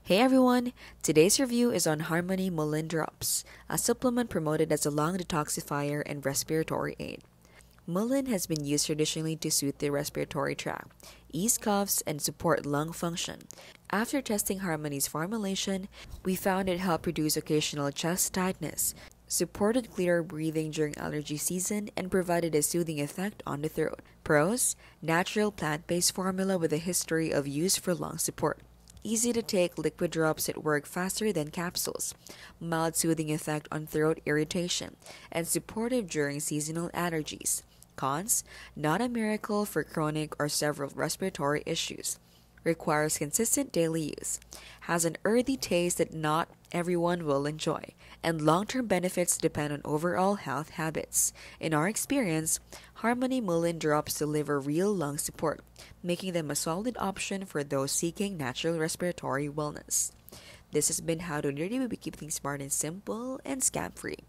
Hey everyone! Today's review is on Harmony Mullein Drops, a supplement promoted as a lung detoxifier and respiratory aid. Mullein has been used traditionally to soothe the respiratory tract, ease coughs, and support lung function. After testing Harmony's formulation, we found it helped reduce occasional chest tightness, supported clearer breathing during allergy season, and provided a soothing effect on the throat. Pros: natural plant-based formula with a history of use for lung support. Easy to take liquid drops that work faster than capsules. Mild soothing effect on throat irritation, and supportive during seasonal allergies. Cons: not a miracle for chronic or several respiratory issues. Requires consistent daily use. Has an earthy taste that not everyone will enjoy. And long-term benefits depend on overall health habits. In our experience, Harmony Mullein drops deliver real lung support, making them a solid option for those seeking natural respiratory wellness. This has been How to Nerdy. We keep things smart and simple and scam-free.